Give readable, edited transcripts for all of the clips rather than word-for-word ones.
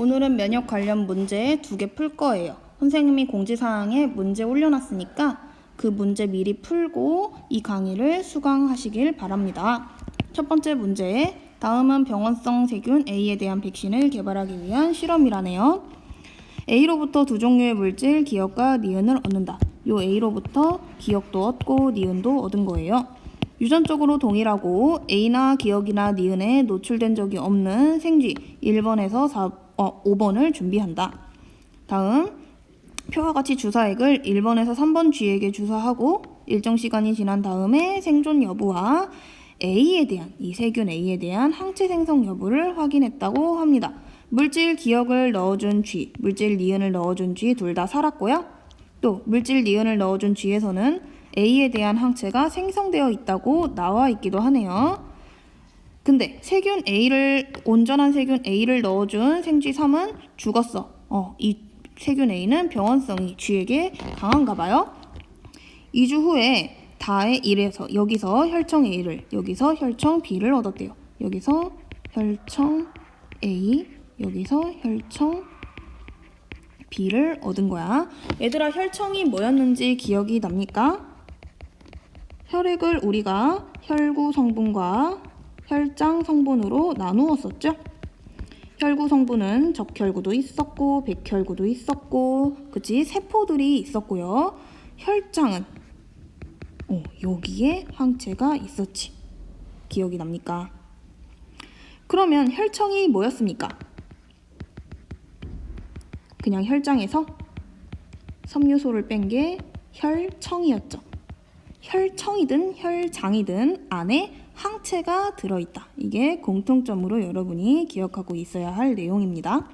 오늘은 면역 관련 문제 2개 풀 거예요. 선생님이 공지사항에 문제 올려놨으니까 그 문제 미리 풀고 이 강의를 수강하시길 바랍니다. 첫 번째 문제, 다음은 병원성 세균 A에 대한 백신을 개발하기 위한 실험이라네요. A로부터 두 종류의 물질, 기억과 니은을 얻는다. 요 A로부터 기억도 얻고 니은도 얻은 거예요. 유전적으로 동일하고 A나 기억이나 니은에 노출된 적이 없는 생쥐 1번에서 5번을 준비한다. 다음, 표와 같이 주사액을 1번에서 3번 쥐에게 주사하고 일정 시간이 지난 다음에 생존 여부와 A에 대한, 이 세균 A에 대한 항체 생성 여부를 확인했다고 합니다. 물질 기억을 넣어준 쥐, 물질 니은을 넣어준 쥐 둘 다 살았고요. 또 물질 니은을 넣어준 쥐에서는 A에 대한 항체가 생성되어 있다고 나와 있기도 하네요. 근데 온전한 세균 A를 넣어준 생쥐 3은 죽었어. 이 세균 A는 병원성이 쥐에게 강한가 봐요. 2주 후에 다의 1에서 여기서 혈청 A를, 여기서 혈청 B를 얻었대요. 여기서 혈청 A, 여기서 혈청 B를 얻은 거야. 얘들아, 혈청이 뭐였는지 기억이 납니까? 혈액을 우리가 혈구 성분과 혈장 성분으로 나누었었죠. 혈구 성분은 적혈구도 있었고 백혈구도 있었고, 그치? 세포들이 있었고요. 혈장은 여기에 항체가 있었지. 기억이 납니까? 그러면 혈청이 뭐였습니까? 그냥 혈장에서 섬유소를 뺀 게 혈청이었죠. 혈청이든 혈장이든 안에 항체가 들어있다. 이게 공통점으로 여러분이 기억하고 있어야 할 내용입니다.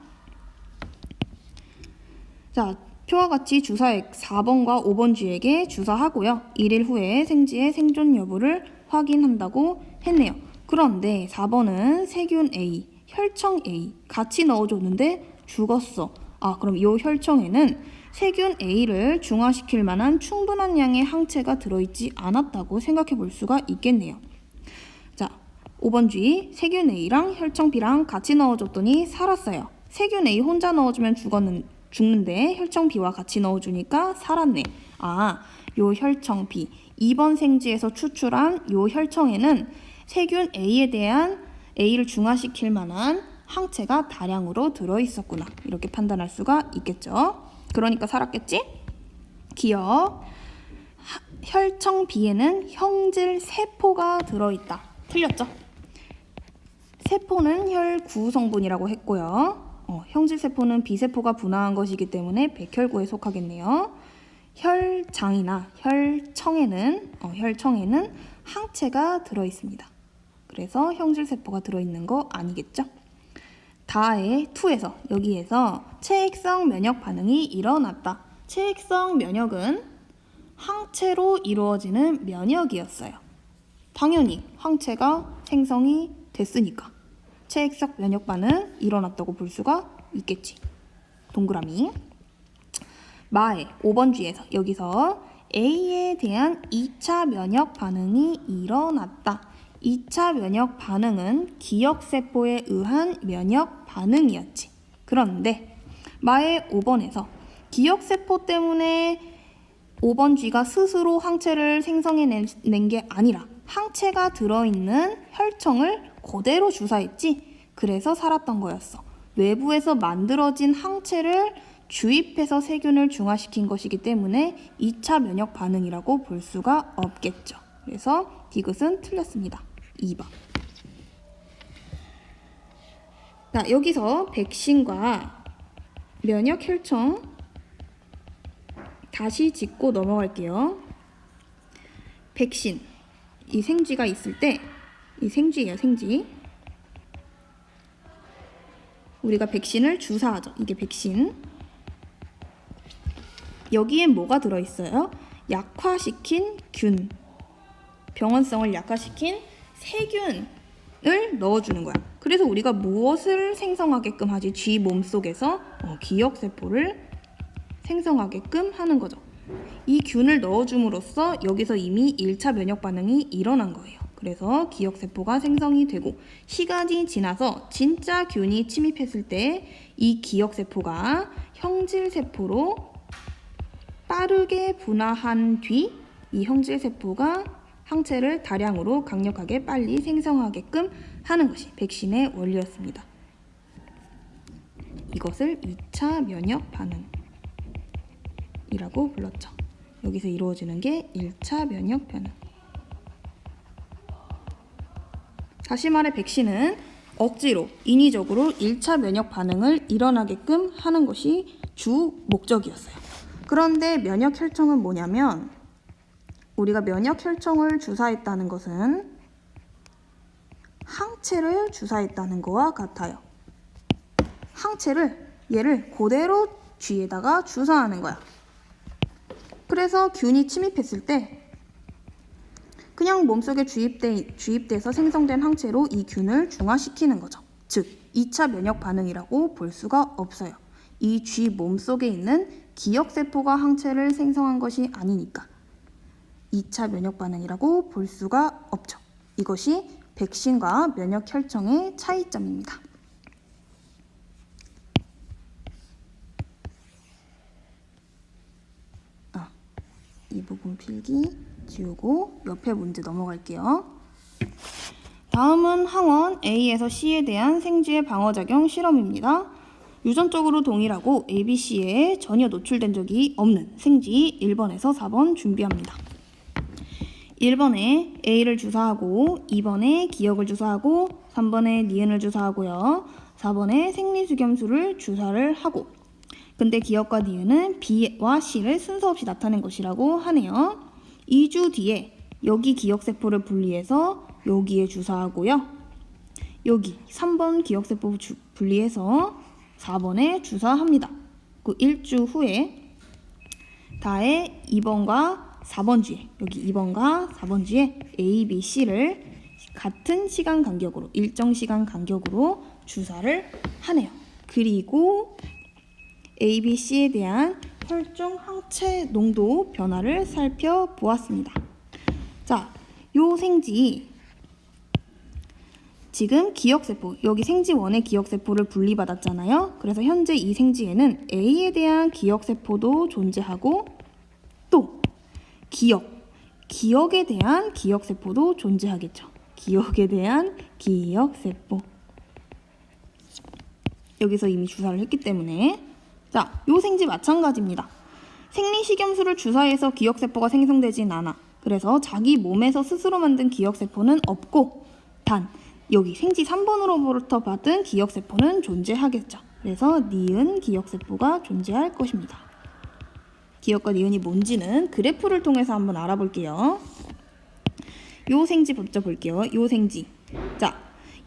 자, 표와 같이 주사액 4번과 5번 쥐에게 주사하고요. 1일 후에 생쥐의 생존 여부를 확인한다고 했네요. 그런데 4번은 세균 A, 혈청 A 같이 넣어줬는데 죽었어. 그럼 이 혈청에는 세균 A를 중화시킬 만한 충분한 양의 항체가 들어있지 않았다고 생각해 볼 수가 있겠네요. 자, 5번 쥐, 세균 A랑 혈청 B랑 같이 넣어줬더니 살았어요. 세균 A 혼자 넣어주면 죽는데 혈청 B와 같이 넣어주니까 살았네. 요 혈청 B, 2번 생쥐에서 추출한 요 혈청에는 세균 A에 대한 A를 중화시킬 만한 항체가 다량으로 들어있었구나. 이렇게 판단할 수가 있겠죠. 그러니까 살았겠지? 기억. 혈청 B에는 형질 세포가 들어있다. 틀렸죠? 세포는 혈구 성분이라고 했고요. 형질 세포는 B세포가 분화한 것이기 때문에 백혈구에 속하겠네요. 혈장이나 혈청에는 항체가 들어있습니다. 그래서 형질 세포가 들어있는 거 아니겠죠? 다의 2에서 여기에서 체액성 면역 반응이 일어났다. 체액성 면역은 항체로 이루어지는 면역이었어요. 당연히 항체가 생성이 됐으니까 체액성 면역 반응 일어났다고 볼 수가 있겠지. 동그라미. 마의 5번 쥐에서 여기서 A에 대한 2차 면역 반응이 일어났다. 2차 면역 반응은 기억세포에 의한 면역 반응이었지. 그런데 마의 5번에서 기억세포 때문에 5번 쥐가 스스로 항체를 생성해낸 게 아니라 항체가 들어있는 혈청을 그대로 주사했지. 그래서 살았던 거였어. 외부에서 만들어진 항체를 주입해서 세균을 중화시킨 것이기 때문에 2차 면역 반응이라고 볼 수가 없겠죠. 그래서 디귿은 틀렸습니다. 2번. 자, 여기서 백신과 면역 혈청 다시 짚고 넘어갈게요. 백신. 이 생쥐가 있을 때, 이 생쥐예요, 생쥐. 우리가 백신을 주사하죠. 이게 백신. 여기엔 뭐가 들어있어요? 약화시킨 균. 병원성을 약화시킨 세균을 넣어주는 거야. 그래서 우리가 무엇을 생성하게끔 하지? 쥐 몸속에서 기억세포를 생성하게끔 하는 거죠. 이 균을 넣어줌으로써 여기서 이미 1차 면역 반응이 일어난 거예요. 그래서 기억세포가 생성이 되고 시간이 지나서 진짜 균이 침입했을 때 이 기억세포가 형질세포로 빠르게 분화한 뒤 이 형질세포가 항체를 다량으로 강력하게 빨리 생성하게끔 하는 것이 백신의 원리였습니다. 이것을 2차 면역 반응이라고 불렀죠. 여기서 이루어지는 게 1차 면역 반응. 다시 말해 백신은 억지로 인위적으로 1차 면역 반응을 일어나게끔 하는 것이 주 목적이었어요. 그런데 면역 혈청은 뭐냐면 우리가 면역 혈청을 주사했다는 것은 항체를 주사했다는 거와 같아요. 항체를 얘를 그대로 쥐에다가 주사하는 거야. 그래서 균이 침입했을 때 그냥 몸속에 주입돼서 생성된 항체로 이 균을 중화시키는 거죠. 즉 2차 면역 반응이라고 볼 수가 없어요. 이 쥐 몸속에 있는 기억세포가 항체를 생성한 것이 아니니까 2차 면역 반응이라고 볼 수가 없죠. 이것이 백신과 면역 혈청의 차이점입니다. 이 부분 필기 지우고 옆에 문제 넘어갈게요. 다음은 항원 A에서 C에 대한 생쥐의 방어작용 실험입니다. 유전적으로 동일하고 ABC에 전혀 노출된 적이 없는 생쥐 1번에서 4번 준비합니다. 1번에 A를 주사하고 2번에 기억을 주사하고 3번에 니은을 주사하고요. 4번에 생리수겸수를 주사를 하고 근데 기억과 니은은 B와 C를 순서 없이 나타낸 것이라고 하네요. 2주 뒤에 여기 기억세포를 분리해서 여기에 주사하고요. 여기 3번 기억세포 분리해서 4번에 주사합니다. 그 1주 후에 다해 2번과 4번 주에 여기 2번과 4번 주에 A, B, C를 같은 시간 간격으로 일정 시간 간격으로 주사를 하네요. 그리고 A, B, C에 대한 혈중 항체 농도 변화를 살펴보았습니다. 자, 요 생쥐 지금 기억세포, 여기 생쥐1의 기억세포를 분리받았잖아요. 그래서 현재 이 생쥐에는 A에 대한 기억세포도 존재하고 또 기억에 대한 기억세포도 존재하겠죠. 기억에 대한 기억세포. 여기서 이미 주사를 했기 때문에 자, 요 생쥐 마찬가지입니다. 생리식염수를 주사해서 기억세포가 생성되진 않아. 그래서 자기 몸에서 스스로 만든 기억세포는 없고 단 여기 생쥐 3번으로부터 받은 기억세포는 존재하겠죠. 그래서 니은 기억세포가 존재할 것입니다. 기억과 니은이 뭔지는 그래프를 통해서 한번 알아볼게요. 요 생쥐 먼저 볼게요. 요 생쥐. 자,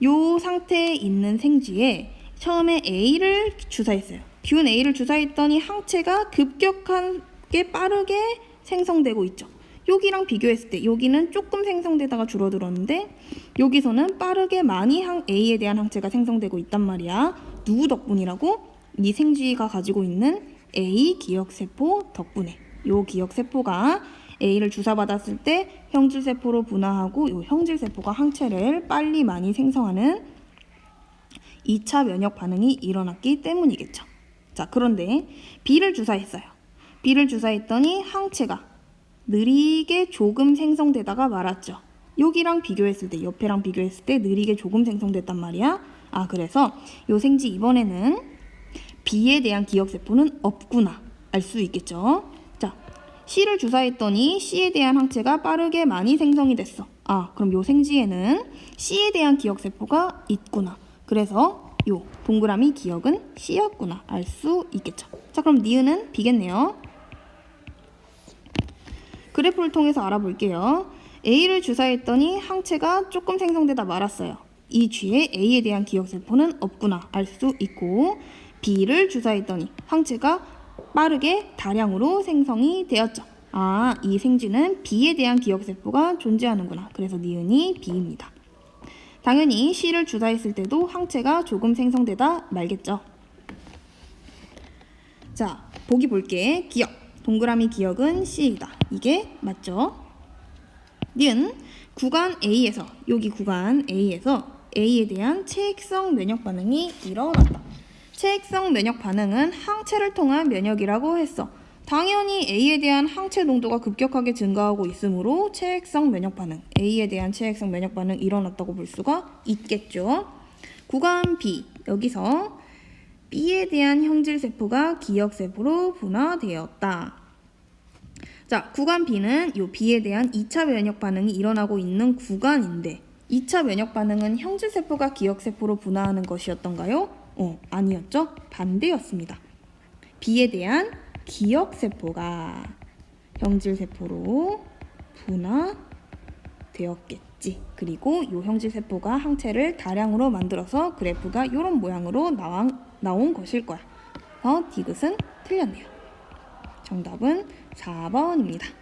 요 상태에 있는 생쥐에 처음에 A를 주사했어요. 균 A를 주사했더니 항체가 급격하게 빠르게 생성되고 있죠. 여기랑 비교했을 때 여기는 조금 생성되다가 줄어들었는데 여기서는 빠르게 많이 A에 대한 항체가 생성되고 있단 말이야. 누구 덕분이라고? 이 생쥐가 가지고 있는 A 기억세포 덕분에. 요 기억세포가 A를 주사받았을 때 형질세포로 분화하고 이 형질세포가 항체를 빨리 많이 생성하는 2차 면역 반응이 일어났기 때문이겠죠. 자, 그런데 B를 주사했어요. B를 주사했더니 항체가 느리게 조금 생성되다가 말았죠. 여기랑 비교했을 때, 옆에랑 비교했을 때 느리게 조금 생성됐단 말이야. 아, 그래서 요 생쥐 이번에는 B에 대한 기억세포는 없구나 알 수 있겠죠. 자, C를 주사했더니 C에 대한 항체가 빠르게 많이 생성이 됐어. 아, 그럼 요 생쥐에는 C에 대한 기억세포가 있구나. 그래서 요 동그라미 기억은 C였구나 알 수 있겠죠. 자, 그럼 니은은 B겠네요. 그래프를 통해서 알아볼게요. A를 주사했더니 항체가 조금 생성되다 말았어요. 이 쥐에 A에 대한 기억세포는 없구나 알 수 있고 B를 주사했더니 항체가 빠르게 다량으로 생성이 되었죠. 아, 이 생쥐는 B에 대한 기억세포가 존재하는구나. 그래서 니은이 B입니다. 당연히 C를 주사했을 때도 항체가 조금 생성되다 말겠죠. 자, 보기 볼게. 기억. 동그라미 기억은 C이다. 이게 맞죠? 니은 구간 A에서 여기 구간 A에서 A에 대한 체액성 면역 반응이 일어났다. 체액성 면역 반응은 항체를 통한 면역이라고 했어. 당연히 A에 대한 항체 농도가 급격하게 증가하고 있으므로 체액성 면역 반응, A에 대한 체액성 면역 반응 일어났다고 볼 수가 있겠죠. 구간 B, 여기서 B에 대한 형질세포가 기억세포로 분화되었다. 자, 구간 B는 이 B에 대한 2차 면역 반응이 일어나고 있는 구간인데 2차 면역 반응은 형질세포가 기억세포로 분화하는 것이었던가요? 아니었죠. 반대였습니다. B에 대한 기억세포가 형질세포로 분화되었겠지. 그리고 이 형질세포가 항체를 다량으로 만들어서 그래프가 이런 모양으로 나온 것일 거야. 디귿은 틀렸네요. 정답은 4번입니다.